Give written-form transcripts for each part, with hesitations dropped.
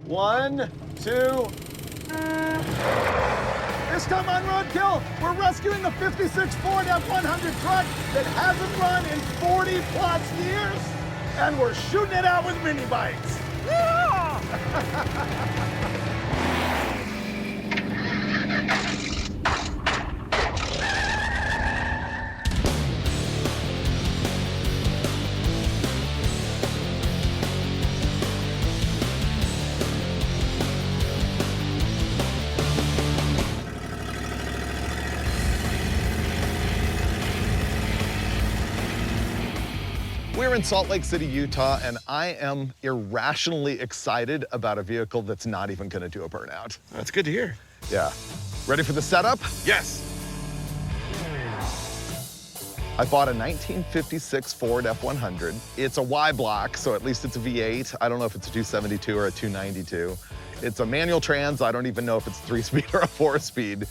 1, 2. This time on Roadkill, we're rescuing the 56 Ford F100 truck that hasn't run in 40 plus years, and we're shooting it out with mini bikes. We're in Salt Lake City, Utah, and I am irrationally excited about a vehicle that's not even gonna do a burnout. That's good to hear. Yeah. Ready for the setup? Yes. I bought a 1956 Ford F100. It's a Y block, so at least it's a V8. I don't know if it's a 272 or a 292. It's a manual trans. I don't even know if it's 3-speed or a 4-speed.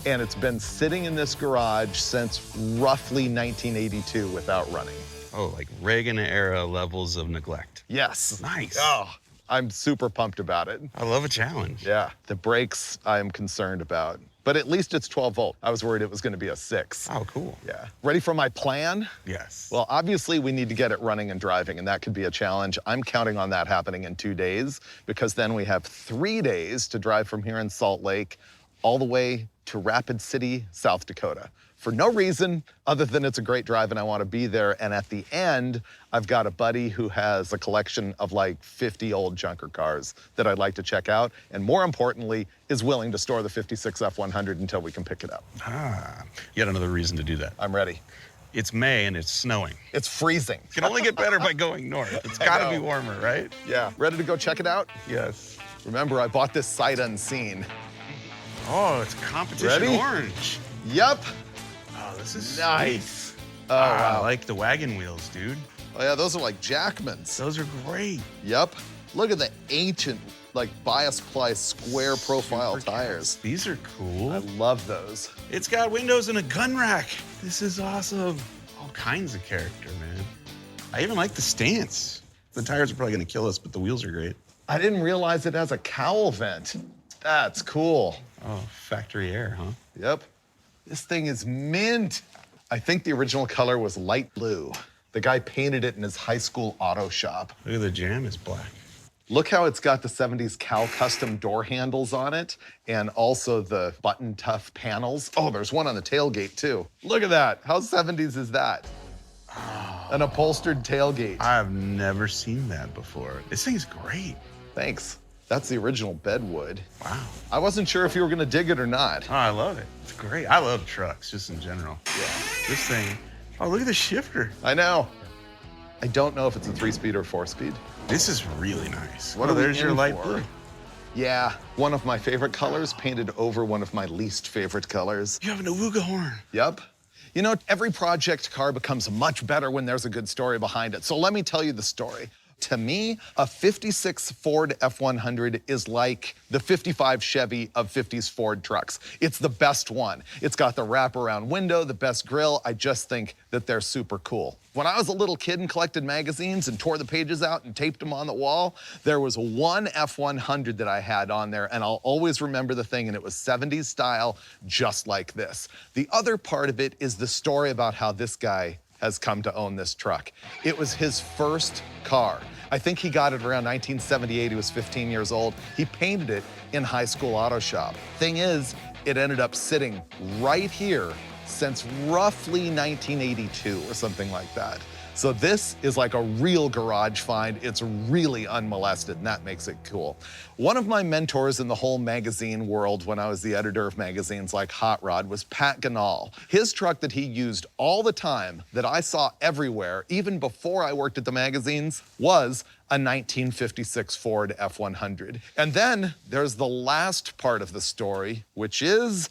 And it's been sitting in this garage since roughly 1982 without running. Oh, like Reagan-era levels of neglect. Yes. Nice. Oh, I'm super pumped about it. I love a challenge. Yeah, the brakes I am concerned about. But at least it's 12 volt. I was worried it was gonna be a 6. Oh, cool. Yeah. Ready for my plan? Yes. Well, obviously we need to get it running and driving, and that could be a challenge. I'm counting on that happening in 2 days, because then we have 3 days to drive from here in Salt Lake all the way to Rapid City, South Dakota. For no reason other than it's a great drive and I want to be there. And at the end, I've got a buddy who has a collection of like 50 old junker cars that I'd like to check out. And more importantly, is willing to store the 56 F100 until we can pick it up. Ah, yet another reason to do that. I'm ready. It's May and it's snowing. It's freezing. It can only get better by going north. It's gotta be warmer, right? Yeah. Ready to go check it out? Yes. Remember, I bought this sight unseen. Oh, it's competition Ready? orange. Yep. Oh, this is Nice. sweet. Oh, wow. I like the wagon wheels, dude. Oh, yeah, those are like Jackman's. Those are great. Yep. Look at the ancient, like, bias ply square profile Super tires. cats. These are cool. I love those. It's got windows and a gun rack. This is awesome. All kinds of character, man. I even like the stance. The tires are probably gonna kill us, but the wheels are great. I didn't realize it has a cowl vent. That's cool. Oh, factory air, huh? Yep. This thing is mint. I think the original color was light blue. The guy painted it in his high school auto shop. Look at the jam is black. Look how it's got the 70s Cal custom door handles on it, and also the button tough panels. Oh, there's one on the tailgate too. Look at that. How 70s is that? An upholstered tailgate. I've never seen that before. This thing's great. Thanks. That's the original bedwood. Wow. I wasn't sure if you were gonna dig it or not. Oh, I love it. It's great. I love trucks, just in general. Yeah. This thing, oh, look at the shifter. I know. I don't know if it's a 3-speed or 4-speed. This is really nice. What Oh, are we there's your in light for? blue. Yeah, one of my favorite colors painted over one of my least favorite colors. You have an Awuga horn. Yep. You know, every project car becomes much better when there's a good story behind it. So let me tell you the story. To me, a 56 Ford F100 is like the 55 Chevy of 50s Ford trucks. It's the best one. It's got the wraparound window, the best grille. I just think that they're super cool. When I was a little kid and collected magazines and tore the pages out and taped them on the wall, there was one F100 that I had on there, and I'll always remember the thing, and it was 70s style, just like this. The other part of it is the story about how this guy has come to own this truck. It was his first car. I think he got it around 1978. He was 15 years old. He painted it in high school auto shop. Thing is, it ended up sitting right here since roughly 1982 or something like that. So this is like a real garage find. It's really unmolested, and that makes it cool. One of my mentors in the whole magazine world when I was the editor of magazines like Hot Rod was Pat Ganal. His truck that he used all the time, that I saw everywhere, even before I worked at the magazines, was a 1956 Ford F100. And then there's the last part of the story, which is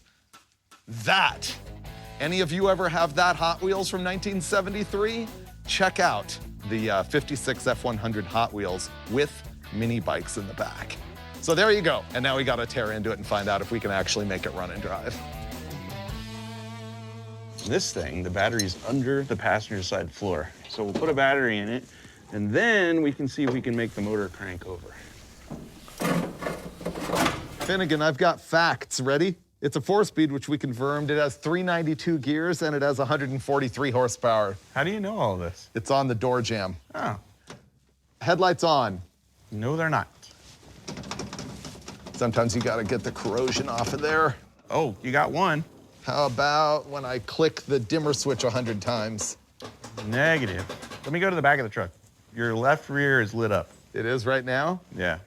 that. Any of you ever have that Hot Wheels from 1973? Check out the 56 F100 Hot Wheels with mini bikes in the back. So there you go. And now we gotta tear into it and find out if we can actually make it run and drive. This thing, the battery's under the passenger side floor. So we'll put a battery in it, and then we can see if we can make the motor crank over. Finnegan, I've got facts. Ready? It's a 4-speed, which we confirmed. It has 392 gears, and it has 143 horsepower. How do you know all this? It's on the door jamb. Oh. Headlights on. No, they're not. Sometimes you gotta get the corrosion off of there. Oh, you got one. How about when I click the dimmer switch 100 times? Negative. Let me go to the back of the truck. Your left rear is lit up. It is right now? Yeah.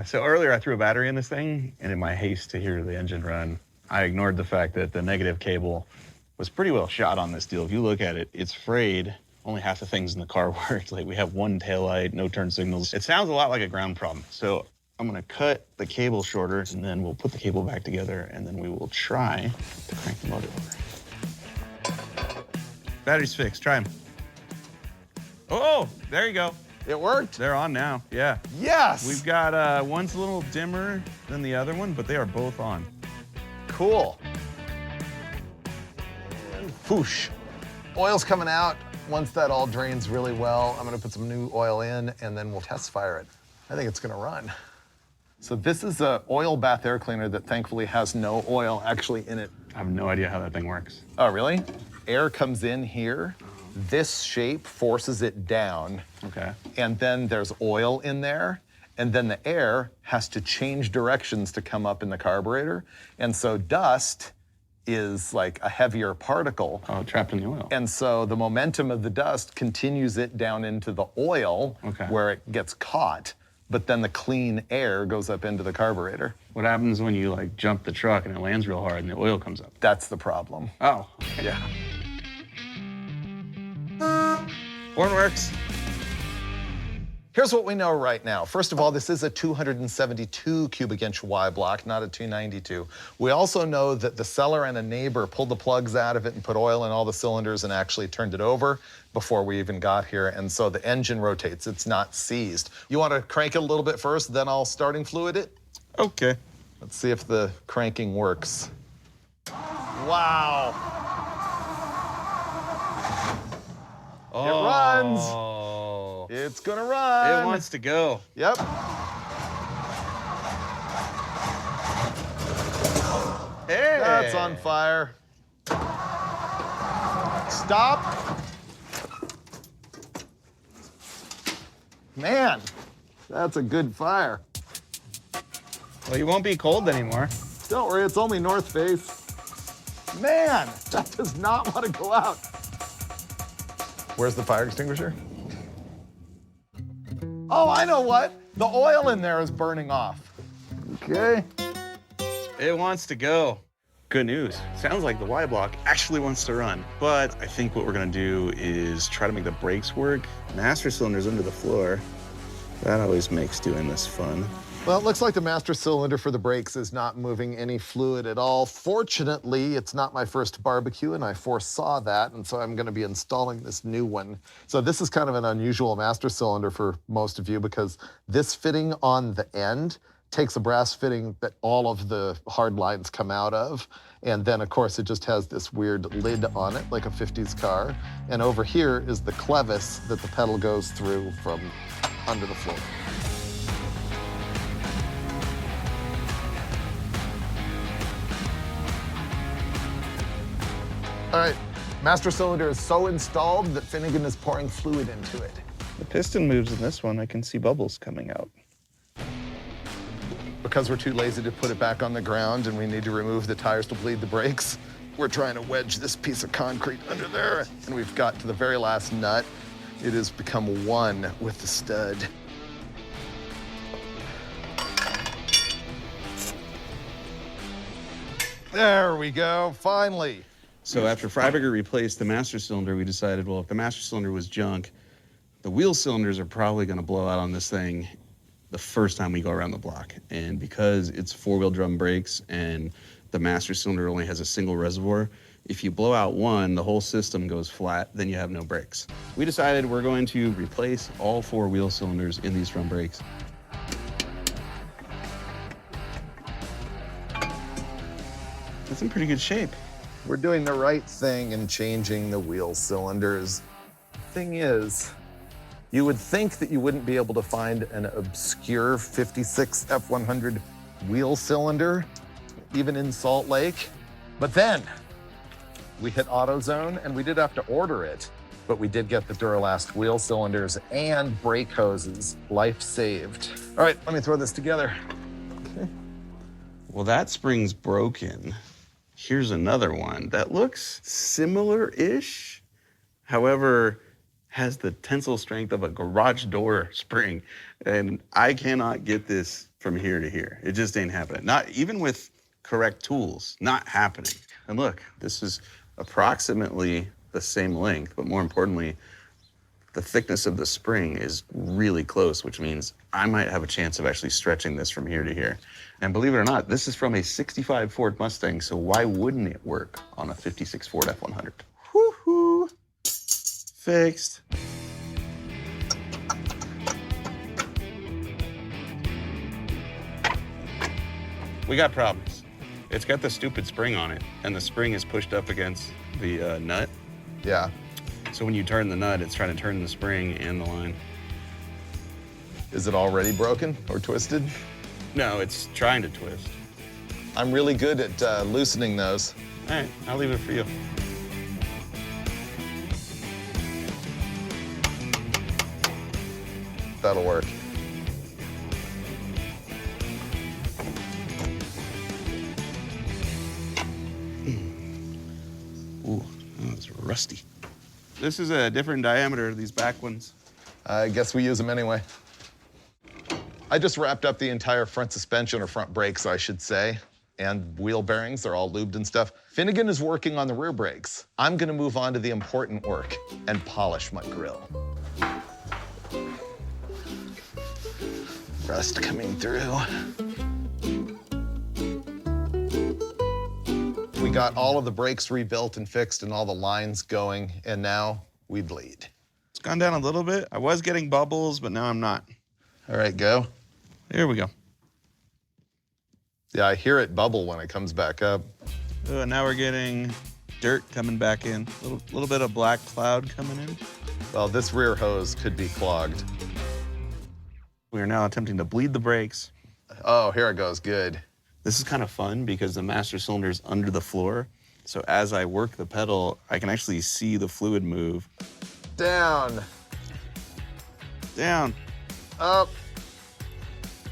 So earlier I threw a battery in this thing, and in my haste to hear the engine run, I ignored the fact that the negative cable was pretty well shot on this deal. If you look at it, it's frayed. Only half the things in the car work. Like, we have one taillight, no turn signals. It sounds a lot like a ground problem. So I'm gonna cut the cable shorter, and then we'll put the cable back together, and then we will try to crank the motor over. Battery's fixed, try them. Oh, there you go. It worked? They're on now, yeah. Yes! We've got, one's a little dimmer than the other one, but they are both on. Cool. And whoosh. Oil's coming out. Once that all drains really well, I'm gonna put some new oil in, and then we'll test fire it. I think it's gonna run. So this is a oil bath air cleaner that thankfully has no oil actually in it. I have no idea how that thing works. Oh, really? Air comes in here. This shape forces it down. Okay. And then there's oil in there. And then the air has to change directions to come up in the carburetor. And so dust is like a heavier particle. Oh, trapped in the oil. And so the momentum of the dust continues it down into the oil where it gets caught. But then the clean air goes up into the carburetor. What happens when you like jump the truck and it lands real hard and the oil comes up? That's the problem. Oh. Yeah. Horn works. Here's what we know right now. First of all, this is a 272 cubic inch Y block, not a 292. We also know that the seller and a neighbor pulled the plugs out of it and put oil in all the cylinders and actually turned it over before we even got here. And so the engine rotates, it's not seized. You want to crank it a little bit first, then I'll starting fluid it? Okay. Let's see if the cranking works. Wow. Oh. It runs. It's gonna run. It wants to go. Yep. Hey. That's on fire. Stop. Man, that's a good fire. Well, you won't be cold anymore. Don't worry, it's only North Face. Man, that does not want to go out. Where's the fire extinguisher? Oh, I know what. The oil in there is burning off. Okay. It wants to go. Good news. Sounds like the Y block actually wants to run. But I think what we're gonna do is try to make the brakes work. Master cylinder's under the floor. That always makes doing this fun. Well, it looks like the master cylinder for the brakes is not moving any fluid at all. Fortunately, it's not my first barbecue, and I foresaw that, and so I'm gonna be installing this new one. So this is kind of an unusual master cylinder for most of you because this fitting on the end takes a brass fitting that all of the hard lines come out of. And then, of course, it just has this weird lid on it, like a 50s car. And over here is the clevis that the pedal goes through from under the floor. All right, master cylinder is so installed that Finnegan is pouring fluid into it. The piston moves in this one. I can see bubbles coming out. Because we're too lazy to put it back on the ground and we need to remove the tires to bleed the brakes, we're trying to wedge this piece of concrete under there, and we've got to the very last nut. It has become one with the stud. There we go, finally. So after Freiburger replaced the master cylinder, we decided, well, if the master cylinder was junk, the wheel cylinders are probably gonna blow out on this thing the first time we go around the block. And because it's four-wheel drum brakes and the master cylinder only has a single reservoir, if you blow out one, the whole system goes flat, then you have no brakes. We decided we're going to replace all four wheel cylinders in these drum brakes. That's in pretty good shape. We're doing the right thing in changing the wheel cylinders. Thing is, you would think that you wouldn't be able to find an obscure 56 F100 wheel cylinder, even in Salt Lake. But then we hit AutoZone and we did have to order it, but we did get the Duralast wheel cylinders and brake hoses. Life saved. All right, let me throw this together. Okay. Well, that spring's broken. Here's another one that looks similar-ish, however, has the tensile strength of a garage door spring. And I cannot get this from here to here. It just ain't happening. Not even with correct tools, not happening. And look, this is approximately the same length, but more importantly, the thickness of the spring is really close, which means I might have a chance of actually stretching this from here to here. And believe it or not, this is from a 65 Ford Mustang, so why wouldn't it work on a 56 Ford F100? Woohoo! Fixed. We got problems. It's got the stupid spring on it, and the spring is pushed up against the nut. Yeah. So when you turn the nut, it's trying to turn the spring and the line. Is it already broken or twisted? No, it's trying to twist. I'm really good at loosening those. All right, I'll leave it for you. That'll work. Ooh, that's rusty. This is a different diameter of these back ones. I guess we use them anyway. I just wrapped up the entire front suspension, or front brakes, I should say, and wheel bearings. They're all lubed and stuff. Finnegan is working on the rear brakes. I'm gonna move on to the important work and polish my grill. Rust coming through. We got all of the brakes rebuilt and fixed and all the lines going, and now we bleed. It's gone down a little bit. I was getting bubbles, but now I'm not. All right, go. Here we go. Yeah, I hear it bubble when it comes back up. Oh, and now we're getting dirt coming back in. A little bit of black cloud coming in. Well, this rear hose could be clogged. We are now attempting to bleed the brakes. Oh, here it goes, good. This is kind of fun because the master cylinder is under the floor. So as I work the pedal, I can actually see the fluid move. Down, Down, up.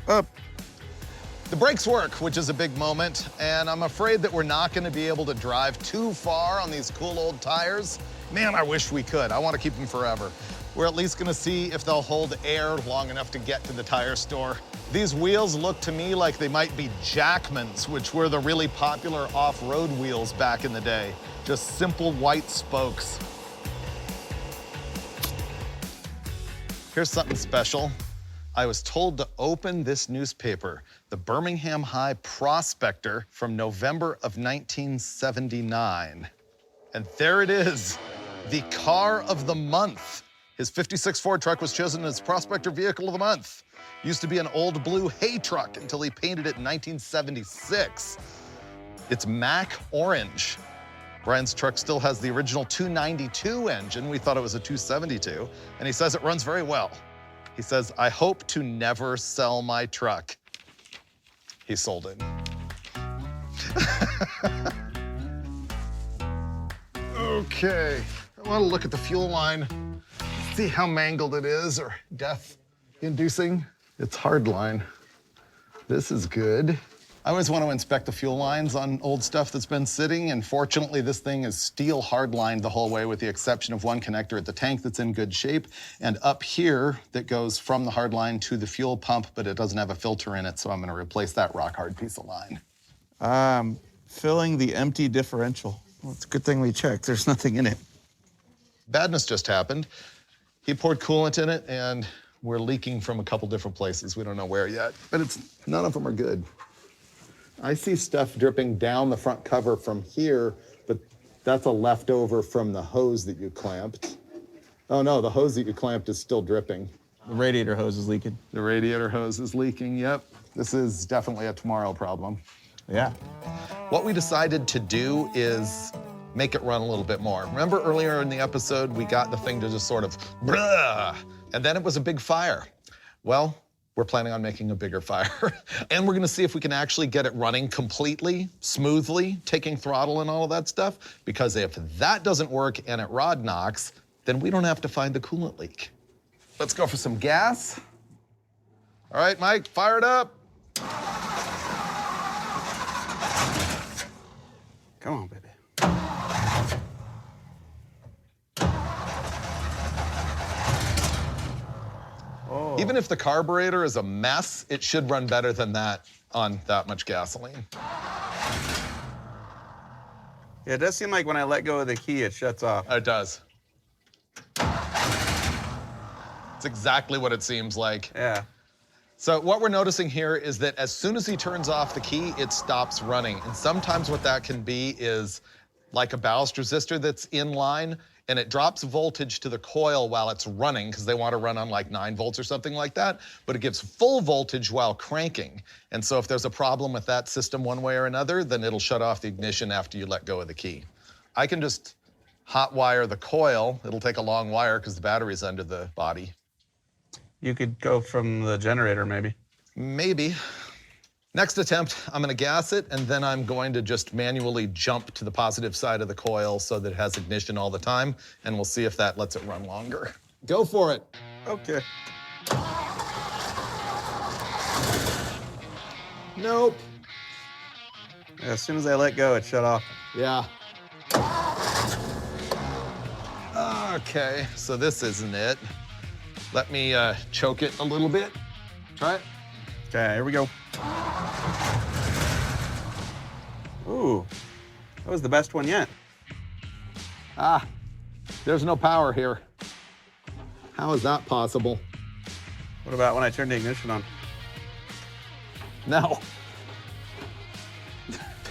up. The brakes work, which is a big moment, and I'm afraid that we're not gonna be able to drive too far on these cool old tires. Man, I wish we could. I wanna keep them forever. We're at least gonna see if they'll hold air long enough to get to the tire store. These wheels look to me like they might be Jackmans, which were the really popular off-road wheels back in the day. Just simple white spokes. Here's something special. I was told to open this newspaper, the Birmingham High Prospector from November of 1979. And there it is, the car of the month. His 56 Ford truck was chosen as Prospector Vehicle of the Month. Used to be an old blue hay truck until he painted it in 1976. It's Mac Orange. Brian's truck still has the original 292 engine. We thought it was a 272, and he says it runs very well. He says, I hope to never sell my truck. He sold it. Okay, I want to look at the fuel line, see how mangled it is or death-inducing. It's hard line. This is good. I always want to inspect the fuel lines on old stuff that's been sitting, and fortunately this thing is steel hard-lined the whole way with the exception of one connector at the tank that's in good shape, and up here that goes from the hard line to the fuel pump, but it doesn't have a filter in it, so I'm going to replace that rock-hard piece of line. Filling the empty differential. Well, it's a good thing we checked. There's nothing in it. Badness just happened. He poured coolant in it, and we're leaking from a couple different places. We don't know where yet, but none of them are good. I see stuff dripping down the front cover from here, but that's a leftover from the hose that you clamped. Oh no, the hose that you clamped is still dripping. The radiator hose is leaking. The radiator hose is leaking, yep. This is definitely a tomorrow problem. Yeah. What we decided to do is make it run a little bit more. Remember earlier in the episode, we got the thing to just sort of, bruh, and then it was a big fire. Well, we're planning on making a bigger fire. And we're gonna see if we can actually get it running completely, smoothly, taking throttle and all of that stuff, because if that doesn't work and it rod knocks, then we don't have to find the coolant leak. Let's go for some gas. All right, Mike, fire it up. Come on, baby. Oh. Even if the carburetor is a mess, it should run better than that on that much gasoline. Yeah, it does seem like when I let go of the key, it shuts off. It does. It's exactly what it seems like. Yeah. So what we're noticing here is that as soon as he turns off the key, it stops running. And sometimes what that can be is like a ballast resistor that's in line, and it drops voltage to the coil while it's running, because they want to run on like 9 volts or something like that, but it gives full voltage while cranking. And so if there's a problem with that system one way or another, then it'll shut off the ignition after you let go of the key. I can just hot wire the coil. It'll take a long wire because the battery's under the body. You could go from the generator, maybe. Maybe. Next attempt, I'm gonna gas it, and then I'm going to just manually jump to the positive side of the coil so that it has ignition all the time, and we'll see if that lets it run longer. Go for it. Okay. Nope. As soon as I let go, it shut off. Yeah. Okay, so this isn't it. Let me choke it a little bit. Try it. Okay, here we go. Ooh, that was the best one yet. Ah, there's no power here. How is that possible? What about when I turn the ignition on? No.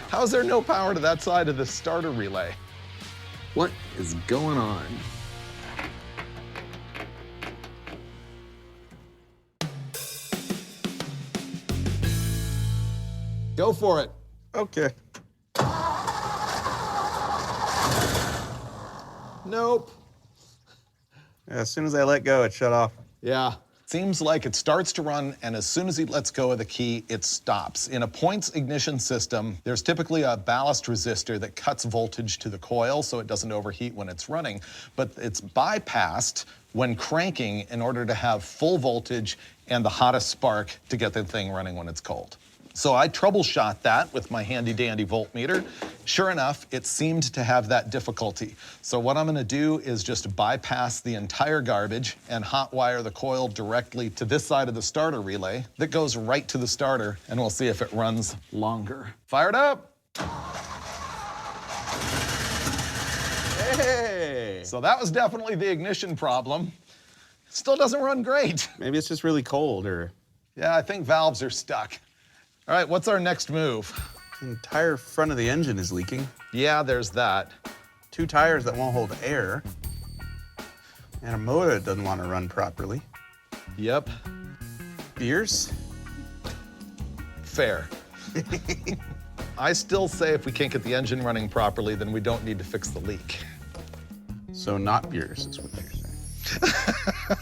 How is there no power to that side of the starter relay? What is going on? Go for it. Okay. Nope. As soon as I let go, it shut off. Yeah. Seems like it starts to run, and as soon as he lets go of the key, it stops. In a points ignition system, there's typically a ballast resistor that cuts voltage to the coil so it doesn't overheat when it's running, but it's bypassed when cranking in order to have full voltage and the hottest spark to get the thing running when it's cold. So I troubleshot that with my handy dandy voltmeter. Sure enough, it seemed to have that difficulty. So what I'm gonna do is just bypass the entire garbage and hot wire the coil directly to this side of the starter relay that goes right to the starter, and we'll see if it runs longer. Fire it up. Hey! So that was definitely the ignition problem. Still doesn't run great. Maybe it's just really cold, or... Yeah, I think valves are stuck. All right, what's our next move? The entire front of the engine is leaking. Yeah, there's that. 2 tires that won't hold air. And a motor that doesn't want to run properly. Yep, Gears? fair. I still say if we can't get the engine running properly, then we don't need to fix the leak. So not beers is what you're saying.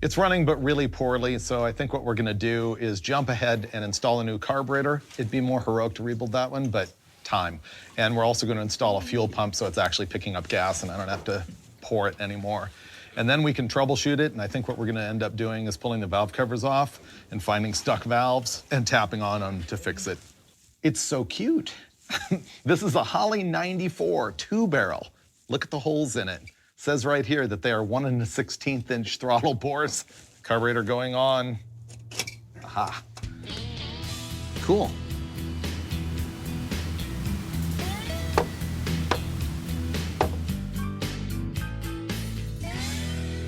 It's running, but really poorly, so I think what we're gonna do is jump ahead and install a new carburetor. It'd be more heroic to rebuild that one, but time. And we're also gonna install a fuel pump so it's actually picking up gas and I don't have to pour it anymore. And then we can troubleshoot it, and I think what we're gonna end up doing is pulling the valve covers off and finding stuck valves and tapping on them to fix it. It's so cute. This is a Holley 94 2-barrel. Look at the holes in it. Says right here that they are 1 1/16 inch throttle bores. Carburetor going on. Aha. Cool.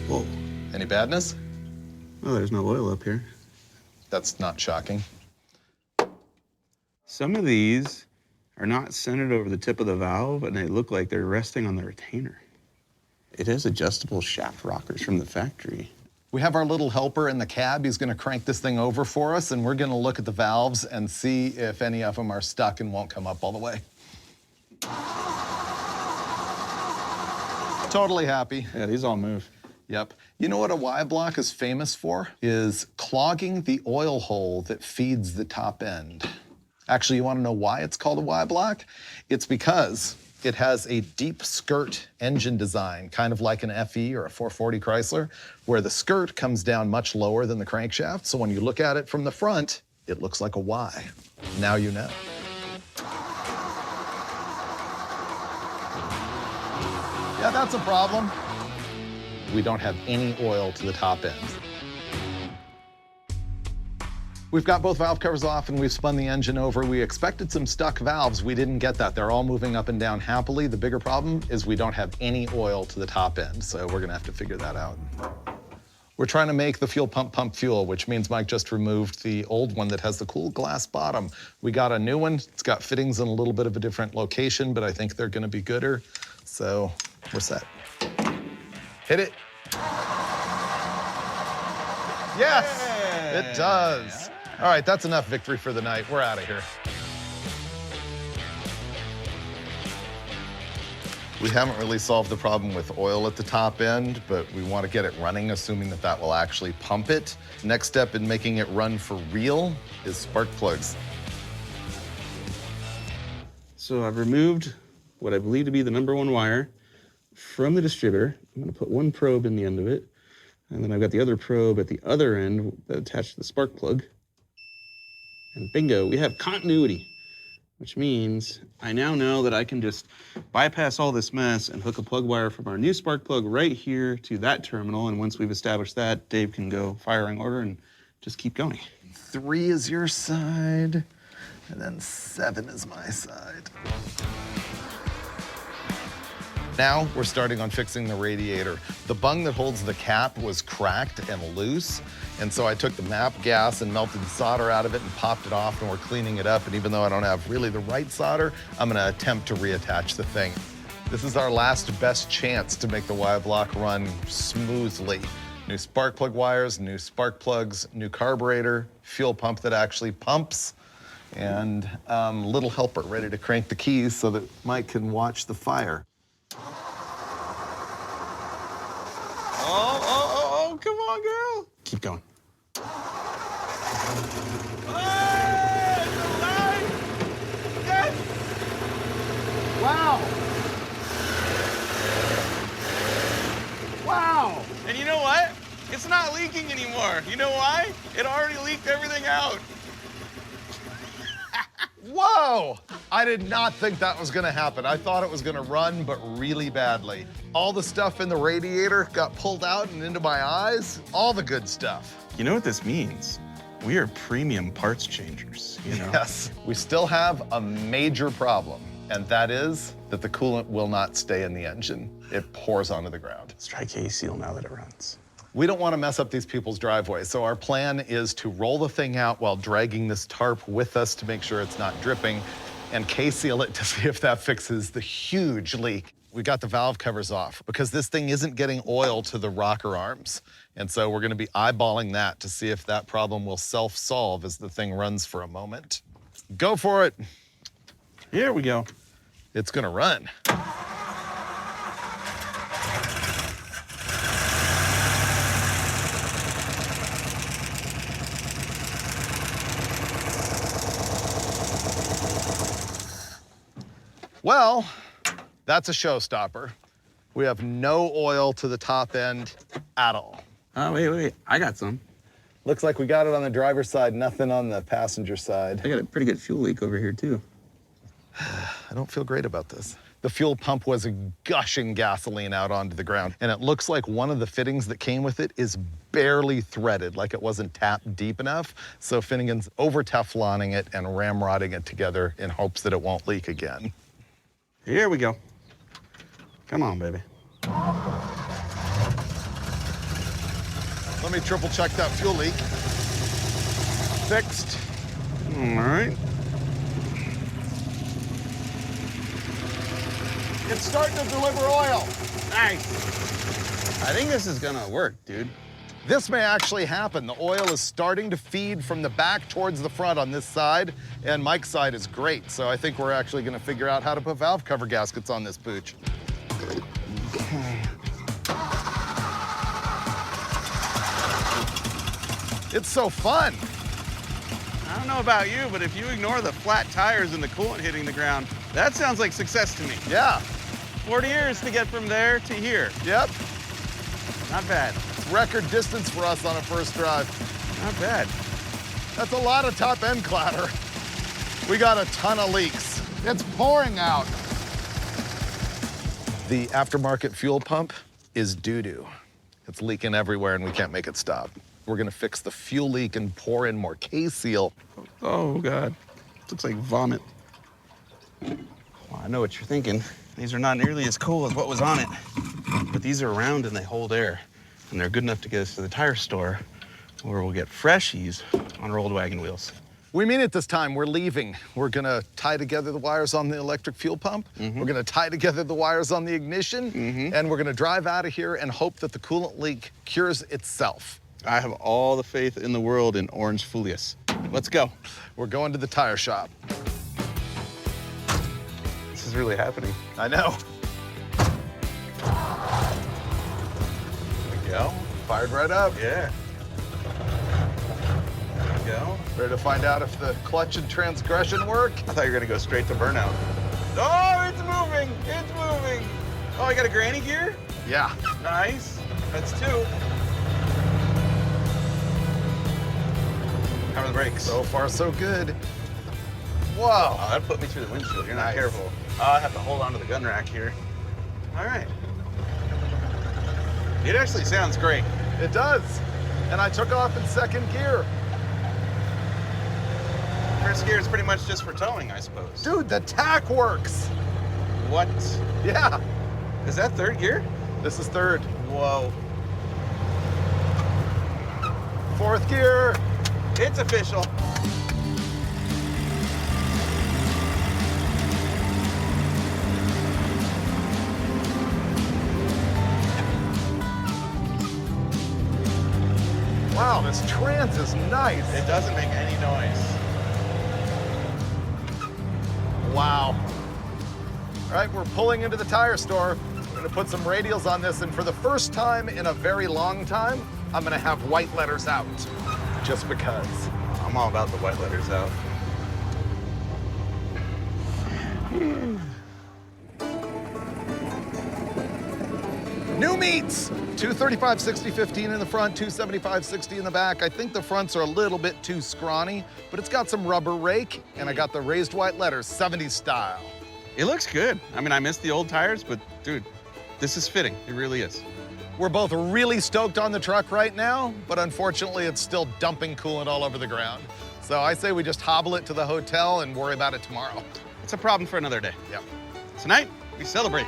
Whoa. Any badness? Oh, there's no oil up here. That's not shocking. Some of these are not centered over the tip of the valve, and they look like they're resting on the retainer. It is adjustable shaft rockers from the factory. We have our little helper in the cab. He's gonna crank this thing over for us, and we're gonna look at the valves and see if any of them are stuck and won't come up all the way. Totally happy. Yeah, these all move. Yep. You know what a Y block is famous for? Is clogging the oil hole that feeds the top end. Actually, you want to know why it's called a Y block? It's because it has a deep skirt engine design, kind of like an FE or a 440 Chrysler, where the skirt comes down much lower than the crankshaft. So when you look at it from the front, it looks like a Y. Now you know. Yeah, that's a problem. We don't have any oil to the top end. We've got both valve covers off and we've spun the engine over. We expected some stuck valves. We didn't get that. They're all moving up and down happily. The bigger problem is we don't have any oil to the top end, so we're gonna have to figure that out. We're trying to make the fuel pump fuel, which means Mike just removed the old one that has the cool glass bottom. We got a new one. It's got fittings in a little bit of a different location, but I think they're gonna be gooder, so we're set. Hit it. Yes, it does. All right, that's enough victory for the night. We're out of here. We haven't really solved the problem with oil at the top end, but we want to get it running, assuming that that will actually pump it. Next step in making it run for real is spark plugs. So I've removed what I believe to be the #1 wire from the distributor. I'm gonna put one probe in the end of it, and then I've got the other probe at the other end that attached to the spark plug. And bingo, we have continuity, which means I now know that I can just bypass all this mess and hook a plug wire from our new spark plug right here to that terminal. And once we've established that, Dave can go firing order and just keep going. 3 is your side, and then 7 is my side. Now we're starting on fixing the radiator. The bung that holds the cap was cracked and loose, and so I took the MAP gas and melted the solder out of it and popped it off, and we're cleaning it up. And even though I don't have really the right solder, I'm gonna attempt to reattach the thing. This is our last best chance to make the Y block run smoothly. New spark plug wires, new spark plugs, new carburetor, fuel pump that actually pumps, and little helper ready to crank the keys so that Mike can watch the fire. Oh, come on, girl. Keep going. Wow. Wow. And you know what? It's not leaking anymore. You know why? It already leaked everything out. Whoa! I did not think that was gonna happen. I thought it was gonna run, but really badly. All the stuff in the radiator got pulled out and into my eyes. All the good stuff. You know what this means? We are premium parts changers, you know? Yes. We still have a major problem, and that is that the coolant will not stay in the engine. It pours onto the ground. Let's try K-Seal now that it runs. We don't want to mess up these people's driveways, so our plan is to roll the thing out while dragging this tarp with us to make sure it's not dripping, and K-seal it to see if that fixes the huge leak. We got the valve covers off because this thing isn't getting oil to the rocker arms, and so we're going to be eyeballing that to see if that problem will self-solve as the thing runs for a moment. Go for it. Here we go. It's going to run. Well, that's a showstopper. We have no oil to the top end at all. Oh, wait. I got some. Looks like we got it on the driver's side, nothing on the passenger side. I got a pretty good fuel leak over here, too. I don't feel great about this. The fuel pump was gushing gasoline out onto the ground, and it looks like one of the fittings that came with it is barely threaded, like it wasn't tapped deep enough. So Finnegan's over Tefloning it and ramrodding it together in hopes that it won't leak again. Here we go. Come on, baby. Let me triple check that fuel leak. Fixed. All right. It's starting to deliver oil. Nice. I think this is gonna work, dude. This may actually happen. The oil is starting to feed from the back towards the front on this side, and Mike's side is great. So I think we're actually gonna figure out how to put valve cover gaskets on this pooch. It's so fun. I don't know about you, but if you ignore the flat tires and the coolant hitting the ground, that sounds like success to me. Yeah. 40 years to get from there to here. Yep. Not bad. It's record distance for us on a first drive. Not bad. That's a lot of top end clatter. We got a ton of leaks. It's pouring out. The aftermarket fuel pump is doo-doo. It's leaking everywhere and we can't make it stop. We're gonna fix the fuel leak and pour in more K-Seal. Oh, God. Looks like vomit. Well, I know what you're thinking. These are not nearly as cool as what was on it. But these are round and they hold air. And they're good enough to get us to the tire store where we'll get freshies on rolled wagon wheels. We mean it this time. We're leaving. We're gonna tie together the wires on the electric fuel pump. We're gonna tie together the wires on the ignition. And we're gonna drive out of here and hope that the coolant leak cures itself. I have all the faith in the world in Orange Folius. Let's go. We're going to the tire shop. This is really happening. I know. There we go. Fired right up. Yeah. There we go. Ready to find out if the clutch and transgression work? I thought you were gonna go straight to burnout. Oh, it's moving! It's moving! Oh, I got a granny gear? Yeah. Nice. That's 2. How are the brakes? So far, so good. Whoa. Oh, that put me through the windshield. You're not Nice. careful. Oh, I have to hold on to the gun rack here. All right. It actually sounds great. It does. And I took off in second gear. First gear is pretty much just for towing, I suppose. Dude, the tack works. What? Yeah. Is that third gear? This is third. Whoa. Fourth gear. It's official. Wow, this trans is nice. It doesn't make any noise. Wow. All right, we're pulling into the tire store. We're gonna put some radials on this, and for the first time in a very long time, I'm gonna have white letters out, just because. I'm all about the white letters out. New meats, 235, 60, 15 in the front, 275, 60 in the back. I think the fronts are a little bit too scrawny, but it's got some rubber rake, and I got the raised white letters, 70s style. It looks good. I mean, I miss the old tires, but dude, this is fitting. It really is. We're both really stoked on the truck right now, but unfortunately it's still dumping coolant all over the ground. So I say we just hobble it to the hotel and worry about it tomorrow. It's a problem for another day. Yep. Tonight, we celebrate.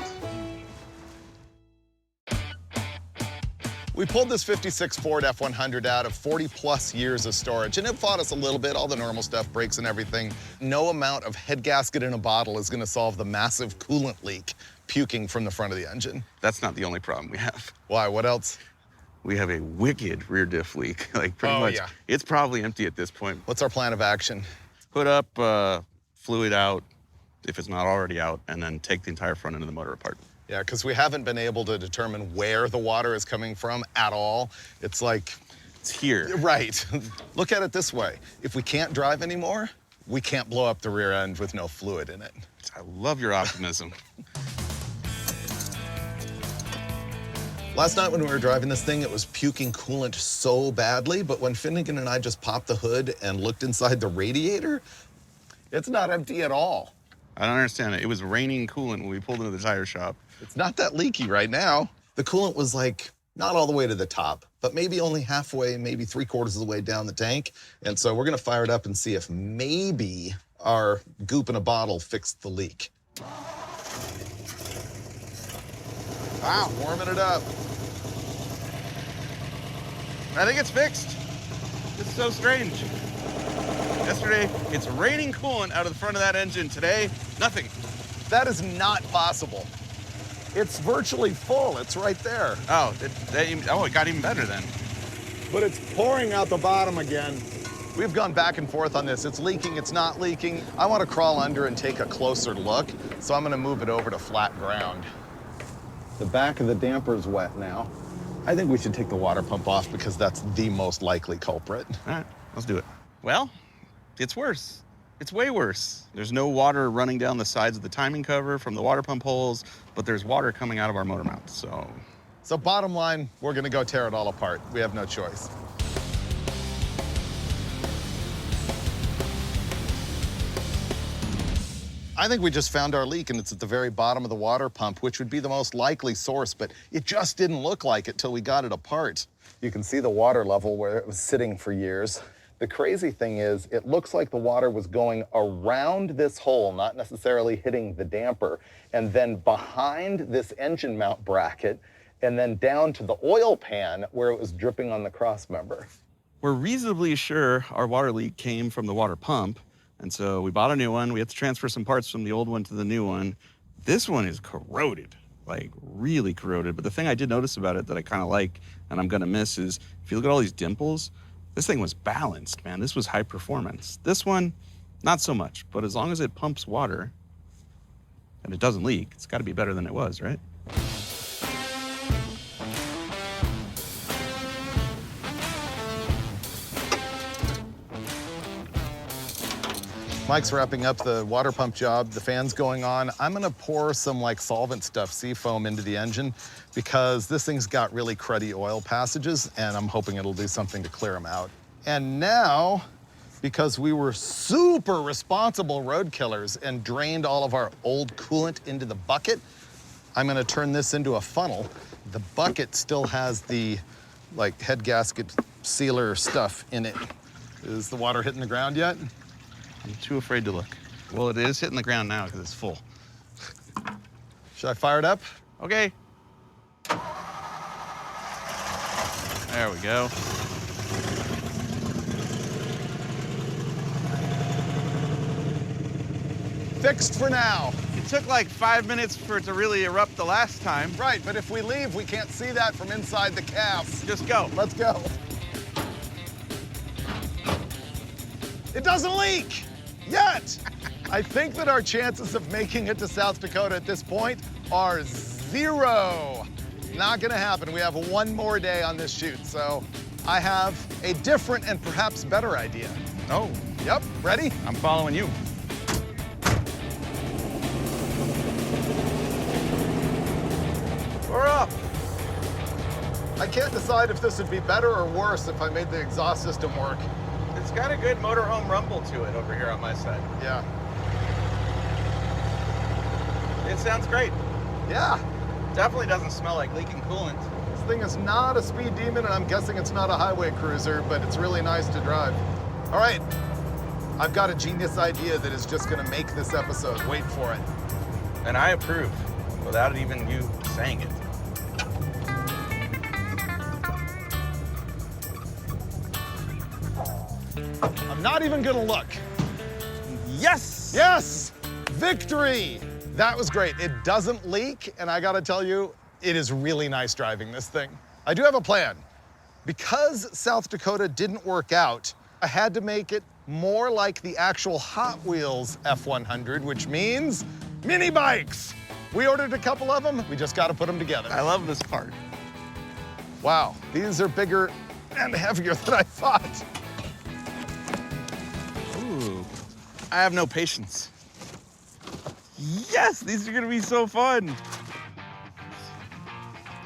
We pulled this 56 Ford F100 out of 40 plus years of storage, and it fought us a little bit, all the normal stuff, brakes and everything. No amount of head gasket in a bottle is gonna solve the massive coolant leak puking from the front of the engine. That's not the only problem we have. Why, what else? We have a wicked rear diff leak. Like pretty Oh, much, yeah. It's probably empty at this point. What's our plan of action? Put up fluid out, if it's not already out, and then take the entire front end of the motor apart. Yeah, because we haven't been able to determine where the water is coming from at all. It's like, It's here. right. Look at it this way. If we can't drive anymore, we can't blow up the rear end with no fluid in it. I love your optimism. Last night when we were driving this thing, it was puking coolant so badly, but when Finnegan and I just popped the hood and looked inside the radiator, it's not empty at all. I don't understand it. It was raining coolant when we pulled into the tire shop. It's not that leaky right now. The coolant was like, not all the way to the top, but maybe only halfway, maybe 3/4 of the way down the tank. And so we're gonna fire it up and see if maybe our goop in a bottle fixed the leak. Wow, warming it up. I think it's fixed. It's so strange. Yesterday, it's raining coolant out of the front of that engine. Today, nothing. That is not possible. It's virtually full, it's right there. Oh, it got even better then. But it's pouring out the bottom again. We've gone back and forth on this. It's leaking, it's not leaking. I want to crawl under and take a closer look, so I'm gonna move it over to flat ground. The back of the damper's wet now. I think we should take the water pump off because that's the most likely culprit. All right, let's do it. Well, it's worse. It's way worse. There's no water running down the sides of the timing cover from the water pump holes, but there's water coming out of our motor mount, so. So bottom line, we're gonna go tear it all apart. We have no choice. I think we just found our leak, and it's at the very bottom of the water pump, which would be the most likely source, but it just didn't look like it till we got it apart. You can see the water level where it was sitting for years. The crazy thing is, it looks like the water was going around this hole, not necessarily hitting the damper, and then behind this engine mount bracket, and then down to the oil pan where it was dripping on the cross member. We're reasonably sure our water leak came from the water pump, and so we bought a new one. We had to transfer some parts from the old one to the new one. This one is corroded, like really corroded. But the thing I did notice about it that I kind of like and I'm gonna miss is if you look at all these dimples, this thing was balanced, man. This was high performance. This one, not so much, but as long as it pumps water and it doesn't leak, it's gotta be better than it was, right? Mike's wrapping up the water pump job, the fan's going on. I'm gonna pour some like solvent stuff, seafoam, into the engine because this thing's got really cruddy oil passages and I'm hoping it'll do something to clear them out. And now, because we were super responsible road killers and drained all of our old coolant into the bucket, I'm gonna turn this into a funnel. The bucket still has the like head gasket sealer stuff in it. Is the water hitting the ground yet? I'm too afraid to look. Well, it is hitting the ground now because it's full. Should I fire it up? Okay. There we go. Fixed for now. It took like 5 minutes for it to really erupt the last time. Right, but if we leave, we can't see that from inside the cab. Just go. Let's go. It doesn't leak yet. I think that our chances of making it to South Dakota at this point are 0. Not gonna happen. We have one more day on this shoot, so I have a different and perhaps better idea. Oh, Yep, ready? I'm following you. We're up. I can't decide if this would be better or worse if I made the exhaust system work. It's got a good motorhome rumble to it over here on my side. Yeah. It sounds great. Yeah. Definitely doesn't smell like leaking coolant. This thing is not a speed demon, and I'm guessing it's not a highway cruiser, but it's really nice to drive. All right. I've got a genius idea that is just gonna make this episode. Wait for it. And I approve, without even you saying it. I'm not even gonna look. Yes! Yes! Victory! That was great. It doesn't leak, and I gotta tell you, it is really nice driving this thing. I do have a plan. Because South Dakota didn't work out, I had to make it more like the actual Hot Wheels F100, which means mini bikes. We ordered a couple of them, we just gotta put them together. I love this part. Wow, these are bigger and heavier than I thought. Ooh, I have no patience. Yes, these are gonna be so fun.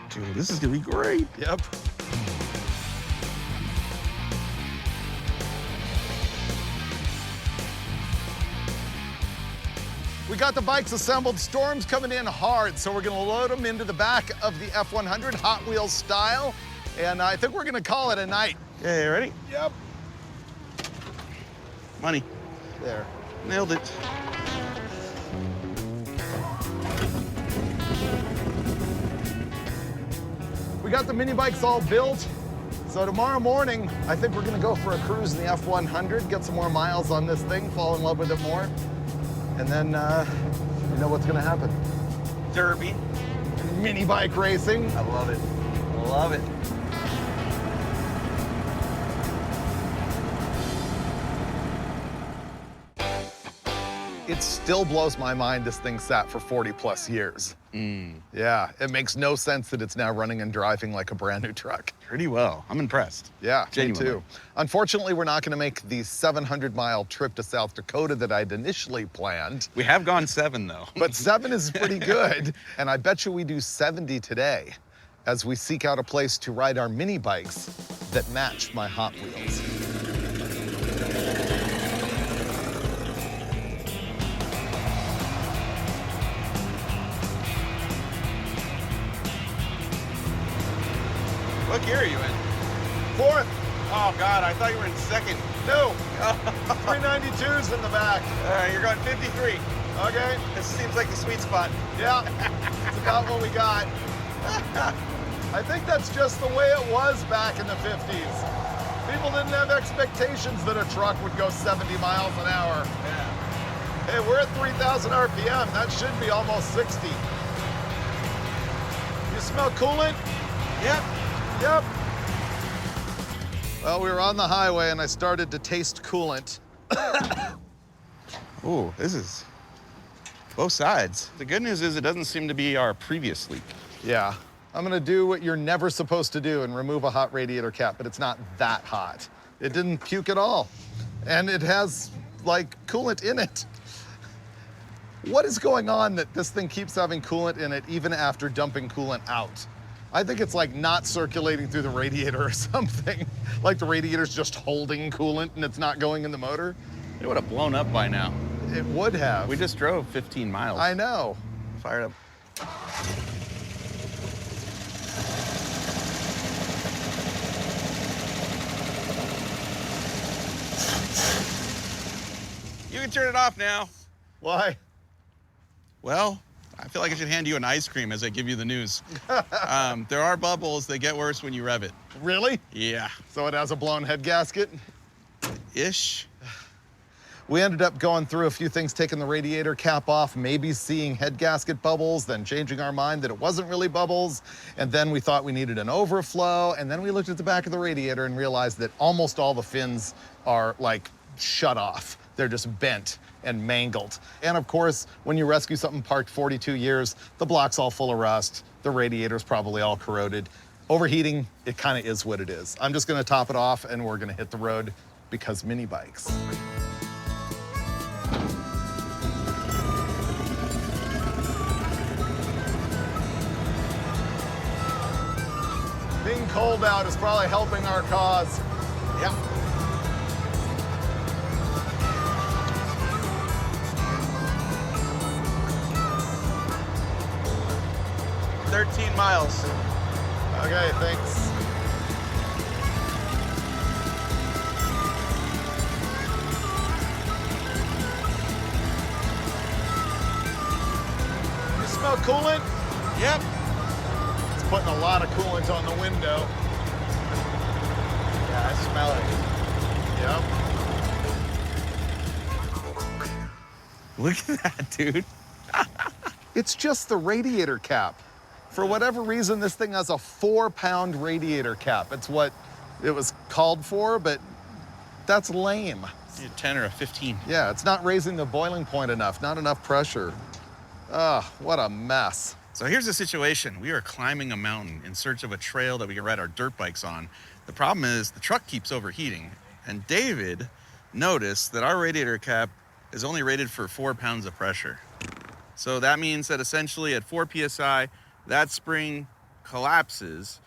Dude, this is gonna be great. Yep. We got the bikes assembled. Storm's coming in hard, so we're gonna load them into the back of the F100 Hot Wheels style, and I think we're gonna call it a night. Okay, ready? Yep. Money. There. Nailed it. We got the mini bikes all built. So tomorrow morning, I think we're gonna go for a cruise in the F100, get some more miles on this thing, fall in love with it more. And then, you know what's gonna happen. Derby. Mini bike racing. I love it. Love it. It still blows my mind this thing sat for 40 plus years. Yeah, it makes no sense that it's now running and driving like a brand new truck. Pretty well. I'm impressed. Yeah, Genuinely. me too. Unfortunately, we're not going to make the 700-mile trip to South Dakota that I'd initially planned. We have gone 7, though. But 7 is pretty good, and I bet you we do 70 today as we seek out a place to ride our mini bikes that match my Hot Wheels. What gear are you in? 4th. Oh, God, I thought you were in 2nd. No. 392's in the back. You're going 53. Okay. This seems like the sweet spot. Yeah, it's about what we got. I think that's just the way it was back in the 50s. People didn't have expectations that a truck would go 70 miles an hour. Yeah. Hey, we're at 3,000 RPM. That should be almost 60. You smell coolant? Yep. Yep. Well, we were on the highway and I started to taste coolant. Ooh, this is both sides. The good news is it doesn't seem to be our previous leak. Yeah. I'm gonna do what you're never supposed to do and remove a hot radiator cap, but it's not that hot. It didn't puke at all. And it has, like, coolant in it. What is going on that this thing keeps having coolant in it even after dumping coolant out? I think it's like not circulating through the radiator or something. Like the radiator's just holding coolant and it's not going in the motor. It would have blown up by now. It would have. We just drove 15 miles. I know. Fired up. You can turn it off now. Why? Well, I feel like I should hand you an ice cream as I give you the news. There are bubbles that get worse when you rev it. Really? Yeah. So it has a blown head gasket? Ish. We ended up going through a few things, taking the radiator cap off, maybe seeing head gasket bubbles, then changing our mind that it wasn't really bubbles, and then we thought we needed an overflow, and then we looked at the back of the radiator and realized that almost all the fins are, like, shut off. They're just bent and mangled. And of course, when you rescue something parked 42 years, the block's all full of rust, the radiator's probably all corroded. Overheating, it kind of is what it is. I'm just gonna top it off and we're gonna hit the road because mini bikes. Being cold out is probably helping our cause. Yeah. $13 miles. Okay, thanks. You smell coolant? Yep. It's putting a lot of coolant on the window. Yeah, I smell it. Yep. Look at that, dude. It's just the radiator cap. For whatever reason, this thing has a 4-pound radiator cap. It's what it was called for, but that's lame. A 10 or a 15. Yeah, it's not raising the boiling point enough, not enough pressure. Ugh, what a mess. So here's the situation. We are climbing a mountain in search of a trail that we can ride our dirt bikes on. The problem is the truck keeps overheating, and David noticed that our radiator cap is only rated for 4 pounds of pressure. So that means that essentially at 4 PSI, that spring collapses,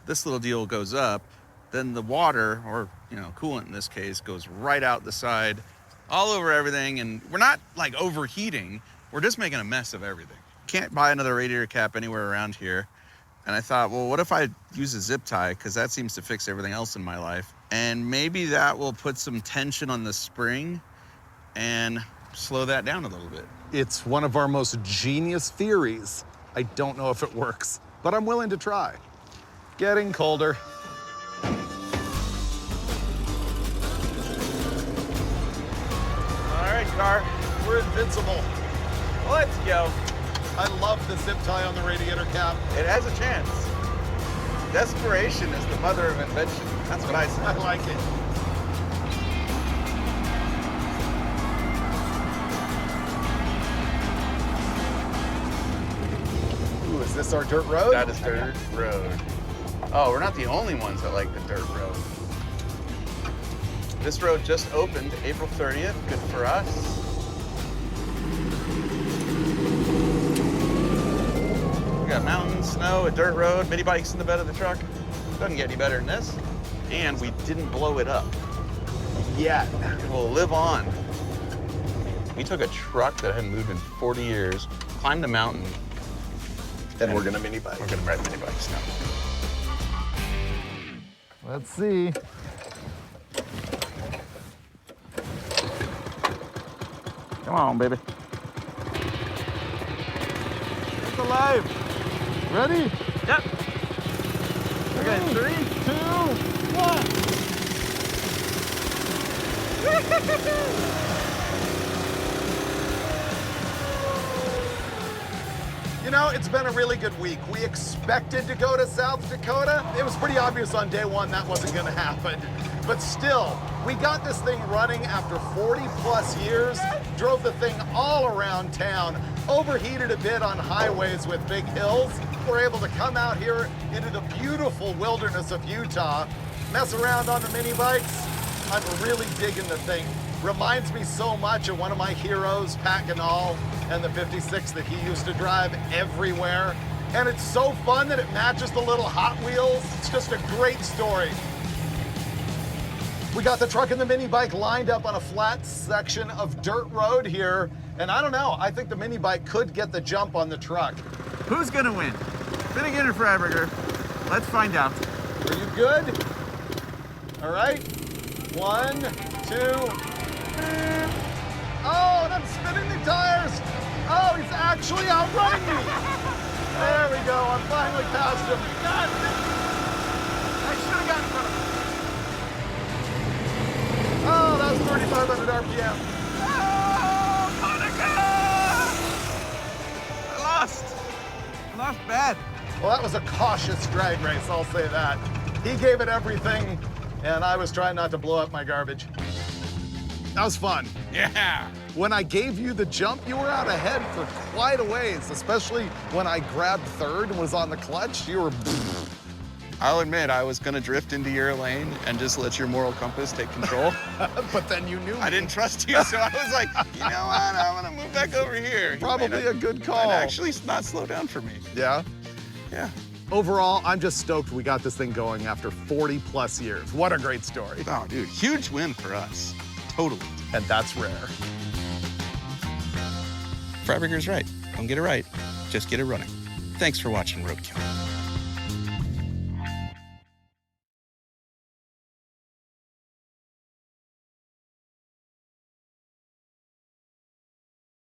this little deal goes up, then the water, or coolant in this case, goes right out the side, all over everything, and we're not like overheating, we're just making a mess of everything. Can't buy another radiator cap anywhere around here. And I thought, well, what if I use a zip tie? Because that seems to fix everything else in my life. And maybe that will put some tension on the spring and slow that down a little bit. It's one of our most genius theories. I don't know if it works, but I'm willing to try. Getting colder. All right, car. We're invincible. Let's go. I love the zip tie on the radiator cap. It has a chance. Desperation is the mother of invention. That's what I say. I like it. this our dirt road? That is dirt road. Oh, we're not the only ones that like the dirt road. This road just opened April 30th. Good for us. We got mountains, snow, a dirt road, mini bikes in the bed of the truck. Doesn't get any better than this. And we didn't blow it up. Yet. It will live on. We took a truck that hadn't moved in 40 years, climbed a mountain. And we're gonna mini bike. We're gonna ride mini bikes now. Let's see. Come on, baby. It's alive. Ready? Yep. Okay, 3, 2, 1. You know, it's been a really good week. We expected to go to South Dakota. It was pretty obvious on day one that wasn't gonna happen. But still, we got this thing running after 40 plus years, drove the thing all around town, overheated a bit on highways with big hills. We're able to come out here into the beautiful wilderness of Utah, mess around on the mini bikes. I'm really digging the thing. Reminds me so much of one of my heroes, Pat Ganal, and the 56 that he used to drive everywhere. And it's so fun that it matches the little Hot Wheels. It's just a great story. We got the truck and the mini bike lined up on a flat section of dirt road here. And I don't know, I think the mini bike could get the jump on the truck. Who's gonna win? Finnegan or Freiburger? Let's find out. Are you good? All right. 1, 2. Oh, and I'm spinning the tires. Oh, he's actually outrunning me. There we go. I'm finally past him. God, I should have gotten in front of him. Oh, that was 3,500 RPM. Oh, Monica! I lost bad. Well, that was a cautious drag race, I'll say that. He gave it everything, and I was trying not to blow up my garbage. That was fun. Yeah. When I gave you the jump, you were out ahead for quite a ways, especially when I grabbed third and was on the clutch. You were... I'll admit, I was gonna drift into your lane and just let your moral compass take control. But then you knew me. I didn't trust you, so I was like, you know what? I'm gonna move back over here. Probably a good call. And actually not slow down for me. Yeah? Yeah. Overall, I'm just stoked we got this thing going after 40 plus years. What a great story. Oh, dude, huge win for us. Totally. And that's rare. Freiburger's right. Don't get it right, just get it running. Thanks for watching Roadkill.